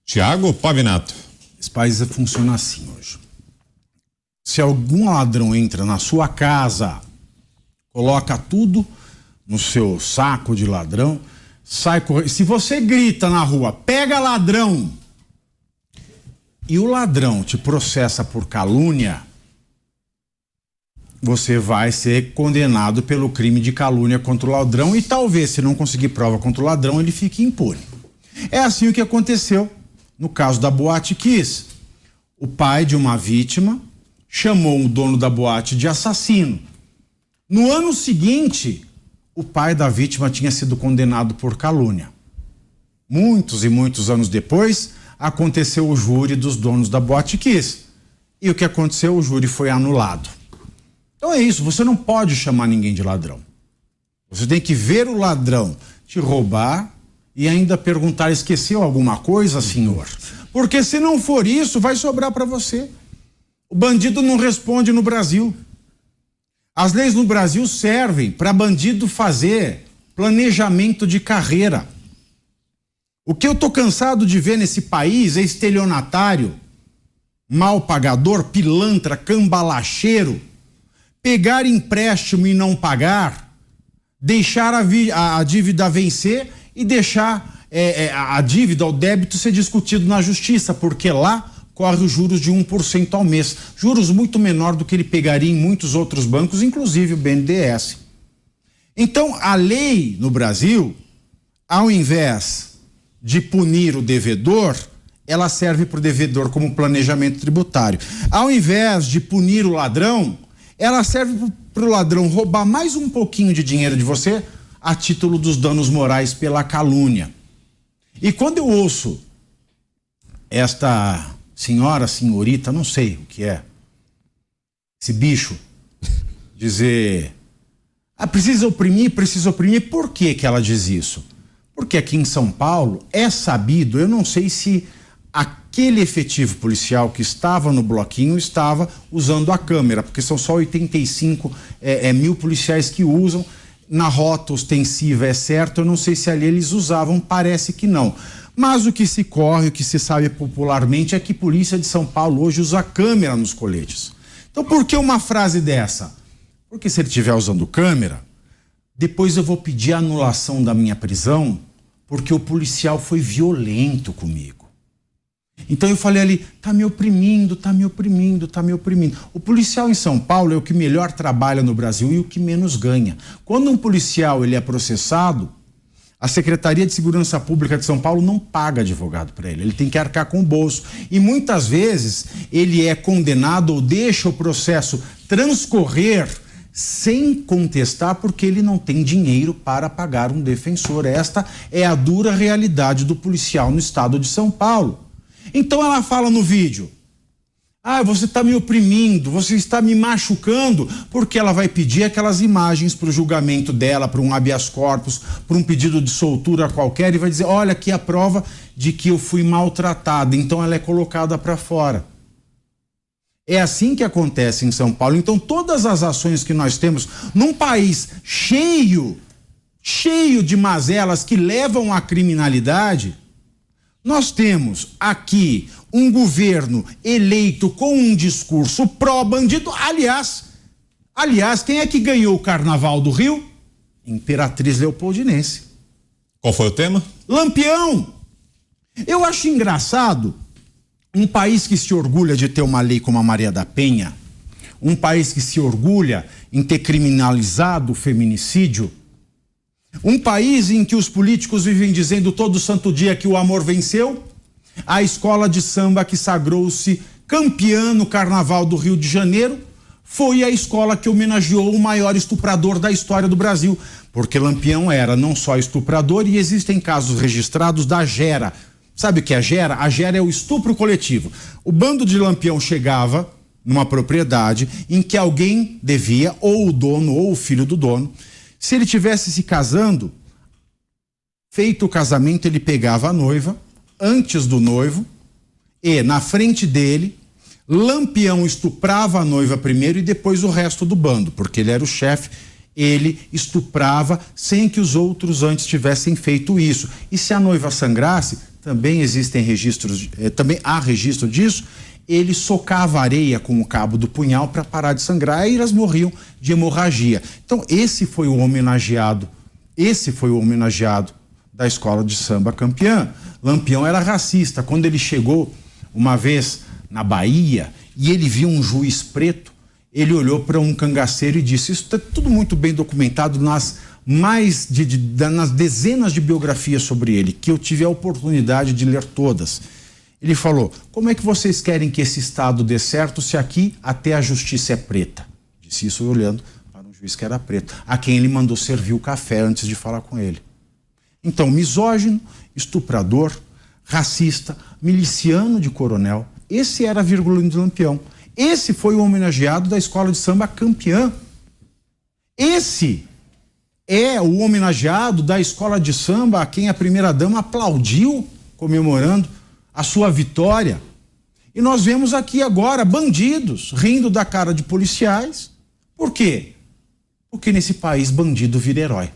Tiago Pavinato. Esse país funciona assim hoje. Se algum ladrão entra na sua casa, coloca tudo no seu saco de ladrão, sai correndo. Se você grita na rua, pega ladrão, e o ladrão te processa por calúnia, você vai ser condenado pelo crime de calúnia contra o ladrão e talvez, se não conseguir prova contra o ladrão, ele fique impune. É assim o que aconteceu no caso da Boate Kiss. O pai de uma vítima chamou o dono da boate de assassino. No ano seguinte, o pai da vítima tinha sido condenado por calúnia. Muitos e muitos anos depois, aconteceu o júri dos donos da Boate Kiss. E o que aconteceu? O júri foi anulado. Então é isso, você não pode chamar ninguém de ladrão. Você tem que ver o ladrão te roubar e ainda perguntar, esqueceu alguma coisa, senhor? Porque se não for isso, vai sobrar para você. O bandido não responde no Brasil. As leis no Brasil servem para bandido fazer planejamento de carreira. O que eu tô cansado de ver nesse país é estelionatário, mal pagador, pilantra, cambalacheiro, pegar empréstimo e não pagar, deixar a dívida vencer e deixar a dívida, o débito ser discutido na justiça, porque lá corre os juros de 1% ao mês. Juros muito menor do que ele pegaria em muitos outros bancos, inclusive o BNDES. Então, a lei no Brasil, ao invés de punir o devedor, ela serve para o devedor como planejamento tributário. Ao invés de punir o ladrão, ela serve para o ladrão roubar mais um pouquinho de dinheiro de você a título dos danos morais pela calúnia. E quando eu ouço esta senhorita, não sei o que é, esse bicho, dizer, precisa oprimir, por que que ela diz isso? Porque aqui em São Paulo é sabido, eu não sei se aquele efetivo policial que estava no bloquinho estava usando a câmera, porque são só 85 mil policiais que usam. Na rota ostensiva é certo, eu não sei se ali eles usavam, parece que não. Mas o que se corre, o que se sabe popularmente é que a polícia de São Paulo hoje usa câmera nos coletes. Então por que uma frase dessa? Porque se ele estiver usando câmera, depois eu vou pedir a anulação da minha prisão, porque o policial foi violento comigo. Então eu falei ali, tá me oprimindo. O policial em São Paulo é o que melhor trabalha no Brasil e o que menos ganha. Quando um policial ele é processado, a Secretaria de Segurança Pública de São Paulo não paga advogado para ele tem que arcar com o bolso. E muitas vezes ele é condenado ou deixa o processo transcorrer sem contestar porque ele não tem dinheiro para pagar um defensor. Esta é a dura realidade do policial no estado de São Paulo. Então ela fala no vídeo, você está me oprimindo, você está me machucando, porque ela vai pedir aquelas imagens para o julgamento dela, para um habeas corpus, para um pedido de soltura qualquer, e vai dizer, olha aqui a prova de que eu fui maltratada, então ela é colocada para fora. É assim que acontece em São Paulo. Então todas as ações que nós temos num país cheio de mazelas que levam à criminalidade, nós temos aqui um governo eleito com um discurso pró-bandido. Aliás, quem é que ganhou o Carnaval do Rio? Imperatriz Leopoldinense. Qual foi o tema? Lampião. Eu acho engraçado um país que se orgulha de ter uma lei como a Maria da Penha, um país que se orgulha em ter criminalizado o feminicídio, um país em que os políticos vivem dizendo todo santo dia que o amor venceu, a escola de samba que sagrou-se campeã no Carnaval do Rio de Janeiro foi a escola que homenageou o maior estuprador da história do Brasil, porque Lampião era não só estuprador e existem casos registrados da Gera. Sabe o que é a Gera? A Gera é o estupro coletivo. O bando de Lampião chegava numa propriedade em que alguém devia, ou o dono ou o filho do dono. Se ele tivesse se casando, feito o casamento, ele pegava a noiva antes do noivo e na frente dele, Lampião estuprava a noiva primeiro e depois o resto do bando, porque ele era o chefe, ele estuprava sem que os outros antes tivessem feito isso. E se a noiva sangrasse, também existem registros, também há registro disso, ele socava a areia com o cabo do punhal para parar de sangrar e elas morriam de hemorragia. Então esse foi o homenageado da escola de samba Campeã. Lampião era racista. Quando ele chegou uma vez na Bahia e ele viu um juiz preto, ele olhou para um cangaceiro e disse, isso está tudo muito bem documentado nas dezenas de biografias sobre ele, que eu tive a oportunidade de ler todas. Ele falou, como é que vocês querem que esse Estado dê certo se aqui até a justiça é preta? Disse isso olhando para um juiz que era preto, a quem ele mandou servir o café antes de falar com ele. Então, misógino, estuprador, racista, miliciano de coronel, esse era Virgulino de Lampião. Esse foi o homenageado da escola de samba Campeã. Esse é o homenageado da escola de samba a quem a primeira-dama aplaudiu, comemorando a sua vitória. E nós vemos aqui agora bandidos rindo da cara de policiais. Por quê? Porque nesse país bandido vira herói.